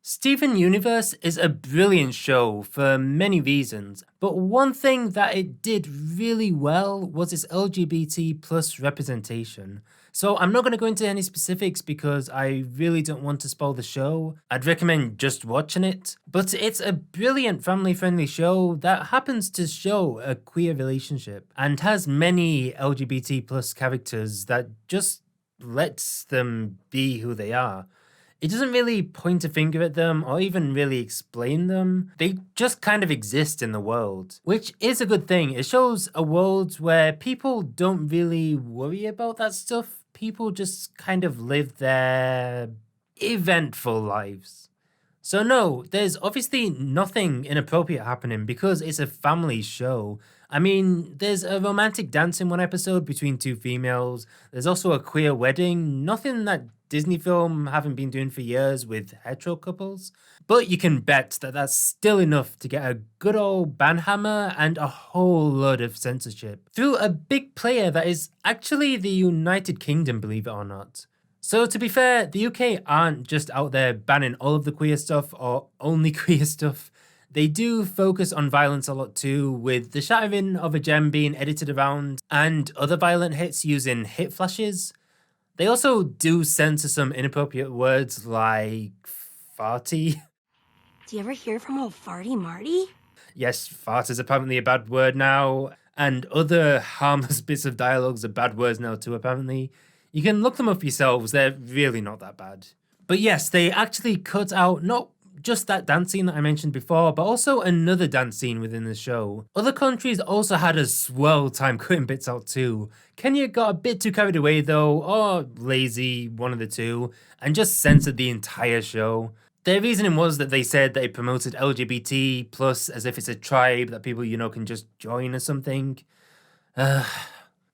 Steven Universe is a brilliant show for many reasons, but one thing that it did really well was its LGBT plus representation. So I'm not going to go into any specifics because I really don't want to spoil the show. I'd recommend just watching it, but it's a brilliant family friendly show that happens to show a queer relationship and has many LGBT plus characters that just lets them be who they are. It doesn't really point a finger at them or even really explain them. They just kind of exist in the world, which is a good thing. It shows a world where people don't really worry about that stuff. People just kind of live their eventful lives. So no, there's obviously nothing inappropriate happening because it's a family show. I mean, there's a romantic dance in one episode between two females. There's also a queer wedding. Nothing that Disney film haven't been doing for years with hetero couples. But you can bet that that's still enough to get a good old banhammer and a whole load of censorship through a big player that is actually the United Kingdom, believe it or not. So to be fair, the UK aren't just out there banning all of the queer stuff or only queer stuff. They do focus on violence a lot too, with the shattering of a gem being edited around and other violent hits using hit flashes. They also do censor some inappropriate words like farty. Do you ever hear from old Farty Marty? Yes, fart is apparently a bad word now, and other harmless bits of dialogues are bad words now too, apparently. You can look them up yourselves, they're really not that bad. But yes, they actually cut out not just that dance scene that I mentioned before, but also another dance scene within the show. Other countries also had a swell time cutting bits out too. Kenya got a bit too carried away though, or lazy, one of the two, and just censored the entire show. Their reasoning was that they said that it promoted LGBT plus as if it's a tribe that people, can just join or something.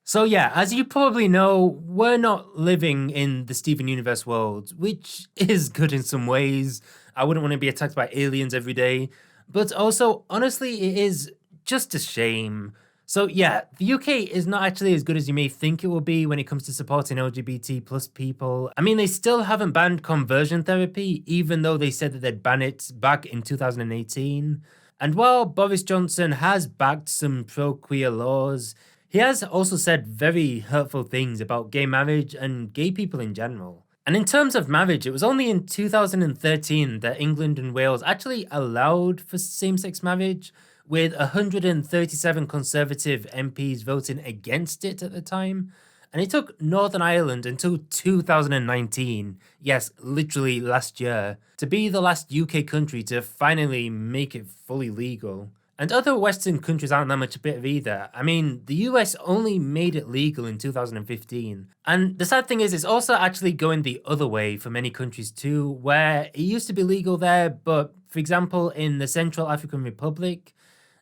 So yeah, as you probably know, we're not living in the Steven Universe world, which is good in some ways. I wouldn't want to be attacked by aliens every day, but also, honestly, it is just a shame. So yeah, the UK is not actually as good as you may think it will be when it comes to supporting LGBT plus people. I mean, they still haven't banned conversion therapy, even though they said that they'd ban it back in 2018. And while Boris Johnson has backed some pro-queer laws, he has also said very hurtful things about gay marriage and gay people in general. And in terms of marriage, it was only in 2013 that England and Wales actually allowed for same-sex marriage, with 137 Conservative MPs voting against it at the time. And it took Northern Ireland until 2019, yes, literally last year, to be the last UK country to finally make it fully legal. And other Western countries aren't that much better either. I mean, the US only made it legal in 2015. And the sad thing is, it's also actually going the other way for many countries too, where it used to be legal there, but for example, in the Central African Republic,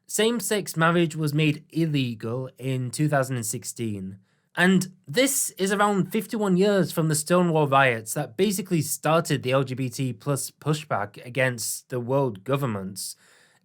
same-sex marriage was made illegal in 2016. And this is around 51 years from the Stonewall riots that basically started the LGBT plus pushback against the world governments.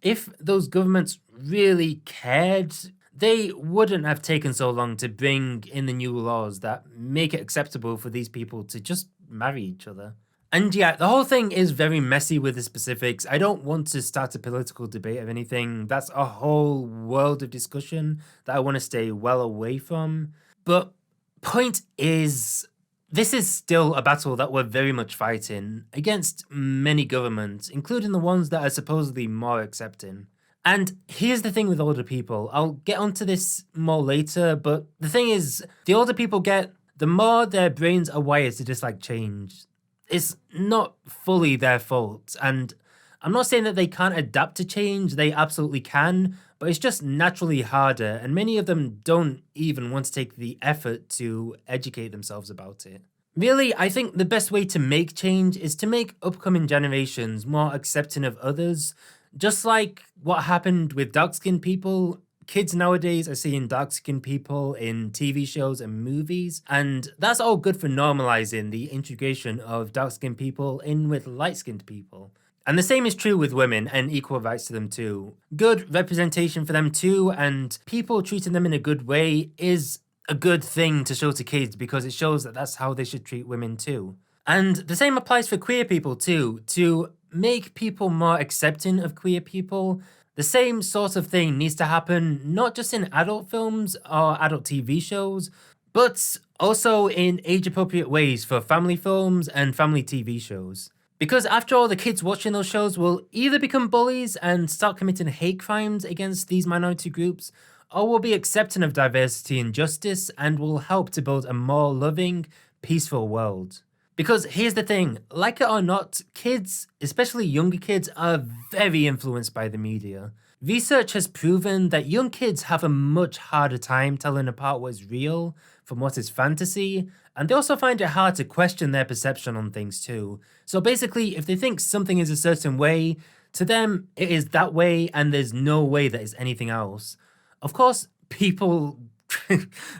If those governments really cared, they wouldn't have taken so long to bring in the new laws that make it acceptable for these people to just marry each other. And yeah, the whole thing is very messy with the specifics. I don't want to start a political debate or anything. That's a whole world of discussion that I want to stay well away from. But point is, this is still a battle that we're very much fighting against many governments, including the ones that are supposedly more accepting. And here's the thing with older people. I'll get onto this more later, but the thing is, the older people get, the more their brains are wired to dislike change. It's not fully their fault, and I'm not saying that they can't adapt to change, they absolutely can, but it's just naturally harder, and many of them don't even want to take the effort to educate themselves about it. Really, I think the best way to make change is to make upcoming generations more accepting of others, just like what happened with dark-skinned people. Kids nowadays are seeing dark-skinned people in TV shows and movies, and that's all good for normalizing the integration of dark-skinned people in with light-skinned people. And the same is true with women and equal rights to them too. Good representation for them too, and people treating them in a good way is a good thing to show to kids because it shows that that's how they should treat women too. And the same applies for queer people too, to make people more accepting of queer people, the same sort of thing needs to happen not just in adult films or adult TV shows, but also in age appropriate ways for family films and family TV shows. Because after all, the kids watching those shows will either become bullies and start committing hate crimes against these minority groups, or will be accepting of diversity and justice and will help to build a more loving, peaceful world. Because here's the thing, like it or not, kids, especially younger kids, are very influenced by the media. Research has proven that young kids have a much harder time telling apart what is real from what is fantasy, and they also find it hard to question their perception on things too. So basically, if they think something is a certain way, to them it is that way and there's no way that it's anything else. Of course, people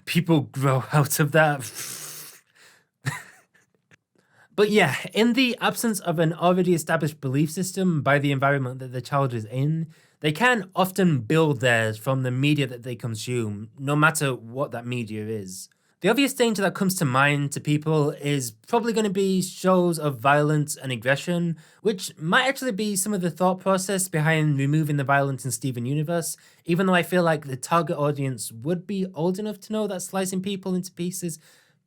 people grow out of that. But yeah, in the absence of an already established belief system by the environment that the child is in, they can often build theirs from the media that they consume, no matter what that media is. The obvious danger that comes to mind to people is probably going to be shows of violence and aggression, which might actually be some of the thought process behind removing the violence in Steven Universe, even though I feel like the target audience would be old enough to know that slicing people into pieces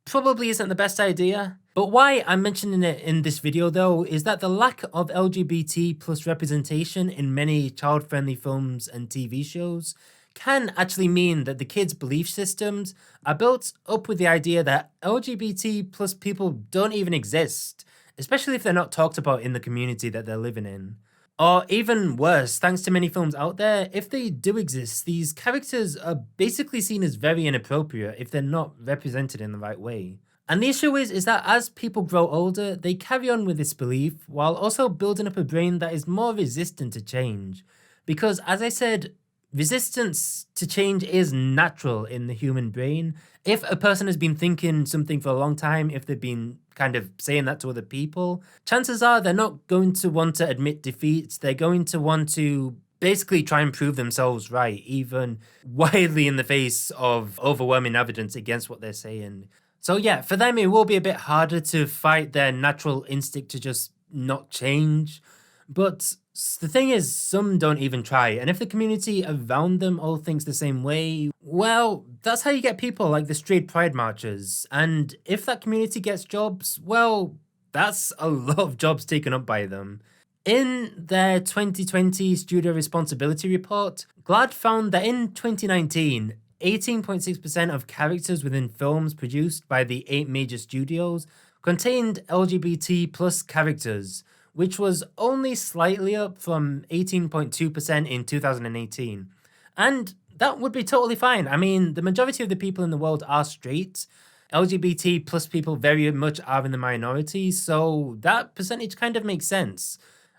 probably isn't the best idea. But why I'm mentioning it in this video though is that the lack of LGBT plus representation in many child-friendly films and TV shows can actually mean that the kids' belief systems are built up with the idea that LGBT plus people don't even exist, especially if they're not talked about in the community that they're living in. Or even worse, thanks to many films out there, if they do exist, these characters are basically seen as very inappropriate if they're not represented in the right way. And the issue is that as people grow older, they carry on with this belief while also building up a brain that is more resistant to change. Because as I said, resistance to change is natural in the human brain. If a person has been thinking something for a long time, if they've been kind of saying that to other people, chances are they're not going to want to admit defeat. They're going to want to basically try and prove themselves right, even widely in the face of overwhelming evidence against what they're saying. So yeah, for them, it will be a bit harder to fight their natural instinct to just not change. But the thing is, some don't even try, and if the community around them all thinks the same way, well, that's how you get people like the straight pride marchers. And if that community gets jobs, well, that's a lot of jobs taken up by them. In their 2020 Studio Responsibility Report, GLAAD found that in 2019, 18.6% of characters within films produced by the 8 major studios contained LGBT plus characters, which was only slightly up from 18.2% in 2018. And that would be totally fine. I mean, the majority of the people in the world are straight. LGBT plus people very much are in the minority, so that percentage kind of makes sense.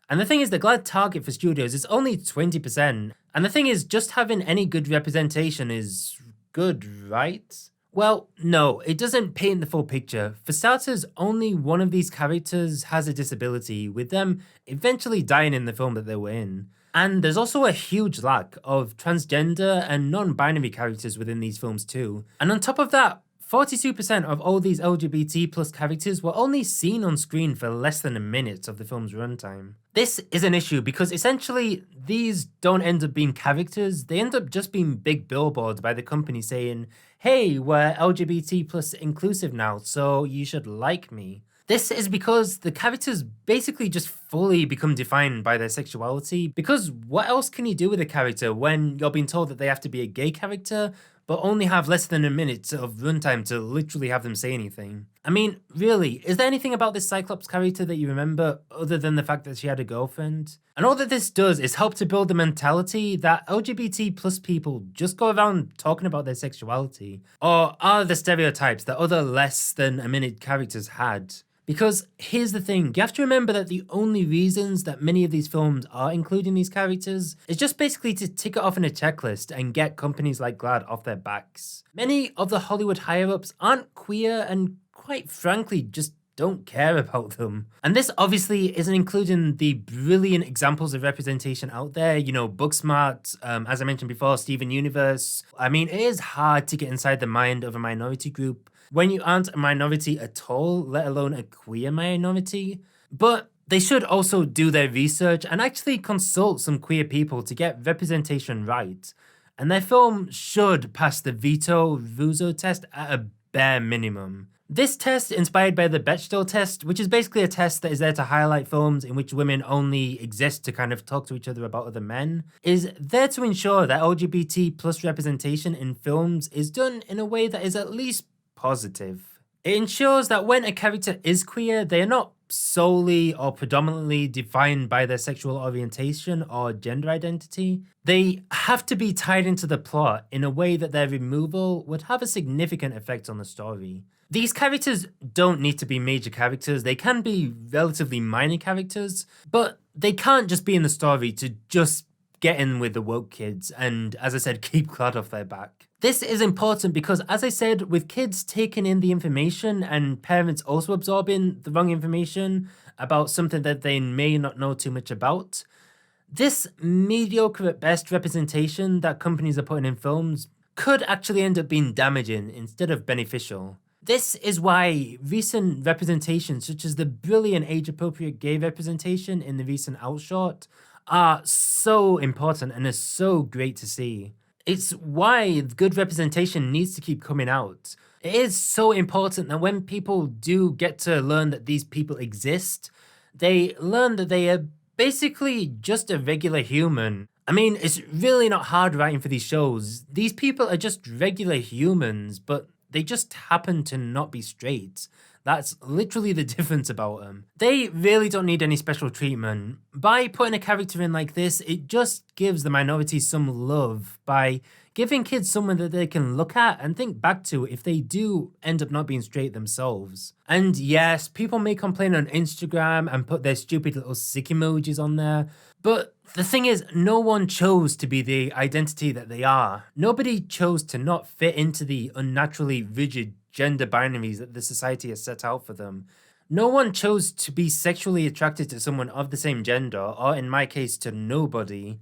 And the thing is, the GLAAD target for studios is only 20%. And the thing is, just having any good representation is good, right? Well, no, it doesn't paint the full picture. For starters, only one of these characters has a disability, with them eventually dying in the film that they were in. And there's also a huge lack of transgender and non-binary characters within these films too. And on top of that, 42% of all these LGBT plus characters were only seen on screen for less than a minute of the film's runtime. This is an issue because essentially these don't end up being characters, they end up just being big billboards by the company saying, hey, we're LGBT plus inclusive now, so you should like me. This is because the characters basically just fully become defined by their sexuality, because what else can you do with a character when you're being told that they have to be a gay character, but only have less than a minute of runtime to literally have them say anything? I mean, really, is there anything about this Cyclops character that you remember other than the fact that she had a girlfriend? And all that this does is help to build the mentality that LGBT plus people just go around talking about their sexuality, or are the stereotypes that other less than a minute characters had. Because here's the thing, you have to remember that the only reasons that many of these films are including these characters is just basically to tick it off in a checklist and get companies like GLAAD off their backs. Many of the Hollywood higher-ups aren't queer and quite frankly just don't care about them. And this obviously isn't including the brilliant examples of representation out there, you know, Booksmart, as I mentioned before, Steven Universe. I mean, it is hard to get inside the mind of a minority group when you aren't a minority at all, let alone a queer minority. But They should also do their research and actually consult some queer people to get representation right. And their film should pass the Vito-Russo test at a bare minimum. This test, inspired by the Bechdel test, which is basically a test that is there to highlight films in which women only exist to kind of talk to each other about other men, is there to ensure that LGBT plus representation in films is done in a way that is at least positive. It ensures that when a character is queer, they are not solely or predominantly defined by their sexual orientation or gender identity. They have to be tied into the plot in a way that their removal would have a significant effect on the story. These characters don't need to be major characters, they can be relatively minor characters, but they can't just be in the story to just get in with the woke kids and, as I said, keep clout off their back. This is important because, as I said, with kids taking in the information and parents also absorbing the wrong information about something that they may not know too much about, this mediocre at best representation that companies are putting in films could actually end up being damaging instead of beneficial. This is why recent representations, such as the brilliant age-appropriate gay representation in the recent Outshot, are so important and are so great to see. It's why good representation needs to keep coming out. It is so important that when people do get to learn that these people exist, they learn that they are basically just a regular human. I mean, it's really not hard writing for these shows. These people are just regular humans, but they just happen to not be straight. That's literally the difference about them. They really don't need any special treatment. By putting a character in like this, it just gives the minorities some love by giving kids someone that they can look at and think back to if they do end up not being straight themselves. And yes, people may complain on Instagram and put their stupid little sick emojis on there, but the thing is, no one chose to be the identity that they are. Nobody chose to not fit into the unnaturally rigid gender binaries that the society has set out for them. No one chose to be sexually attracted to someone of the same gender, or in my case, to nobody.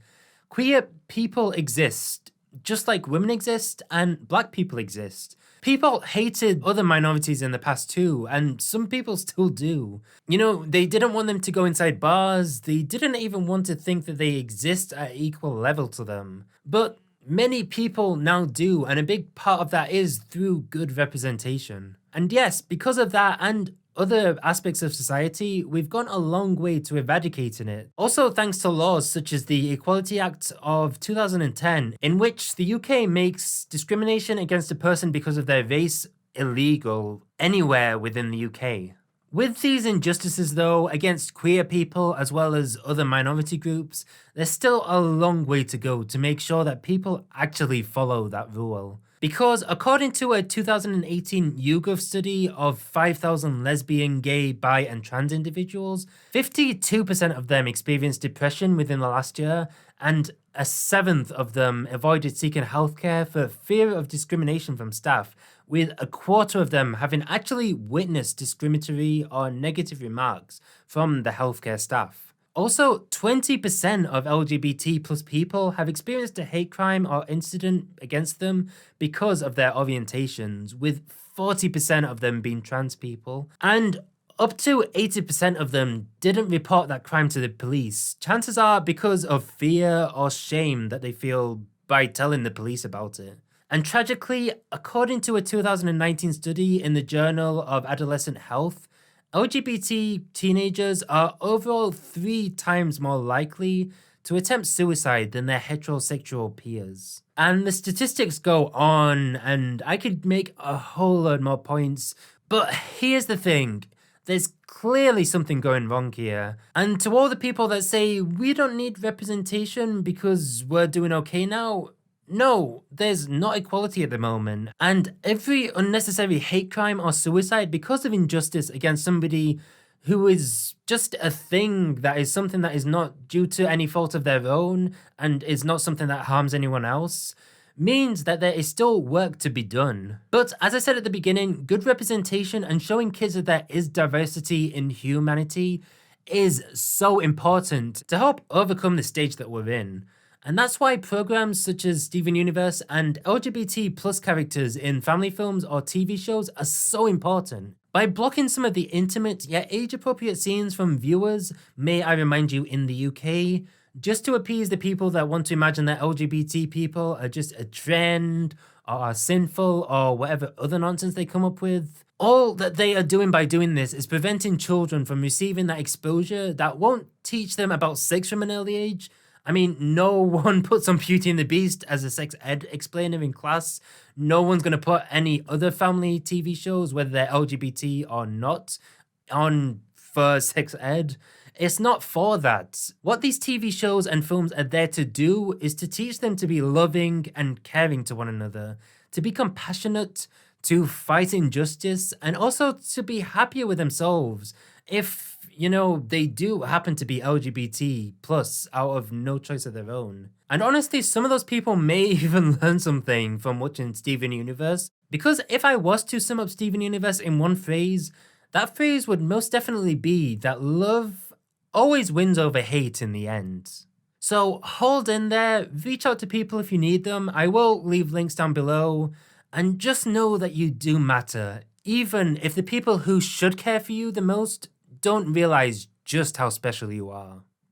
Queer people exist, just like women exist and black people exist. People hated other minorities in the past too, and some people still do. You know, they didn't want them to go inside bars, they didn't even want to think that they exist at equal level to them. But many people now do, and a big part of that is through good representation. And yes, because of that and other aspects of society, we've gone a long way to eradicating it. Also thanks to laws such as the Equality Act of 2010, in which the UK makes discrimination against a person because of their race illegal anywhere within the UK. With these injustices though, against queer people as well as other minority groups, there's still a long way to go to make sure that people actually follow that rule. Because according to a 2018 YouGov study of 5,000 lesbian, gay, bi and trans individuals, 52% of them experienced depression within the last year, and a seventh of them avoided seeking healthcare for fear of discrimination from staff, with a quarter of them having actually witnessed discriminatory or negative remarks from the healthcare staff. Also, 20% of LGBT plus people have experienced a hate crime or incident against them because of their orientations, with 40% of them being trans people. And up to 80% of them didn't report that crime to the police. Chances are because of fear or shame that they feel by telling the police about it. And tragically, according to a 2019 study in the Journal of Adolescent Health, LGBT teenagers are overall 3 times more likely to attempt suicide than their heterosexual peers. And the statistics go on, and I could make a whole lot more points, but here's the thing. There's clearly something going wrong here. And to all the people that say, we don't need representation because we're doing okay now, no, there's not equality at the moment. And every unnecessary hate crime or suicide because of injustice against somebody who is just a thing that is something that is not due to any fault of their own and is not something that harms anyone else, means that there is still work to be done. But as I said at the beginning, good representation and showing kids that there is diversity in humanity is so important to help overcome the stage that we're in. And that's why programs such as Steven Universe and LGBT plus characters in family films or TV shows are so important. By blocking some of the intimate yet age-appropriate scenes from viewers, May I Remind You in the UK, just to appease the people that want to imagine that LGBT people are just a trend, or are sinful, or whatever other nonsense they come up with. All that they are doing by doing this is preventing children from receiving that exposure that won't teach them about sex from an early age. I mean, no one puts on Beauty and the Beast as a sex ed explainer in class. No one's going to put any other family TV shows, whether they're LGBT or not, on for sex ed. It's not for that. What these TV shows and films are there to do is to teach them to be loving and caring to one another, to be compassionate, to fight injustice, and also to be happier with themselves if, they do happen to be LGBT plus out of no choice of their own. And honestly, some of those people may even learn something from watching Steven Universe, because if I was to sum up Steven Universe in one phrase, that phrase would most definitely be that love always wins over hate in the end. So hold in there, reach out to people if you need them. I will leave links down below. And just know that you do matter, even if the people who should care for you the most don't realize just how special you are.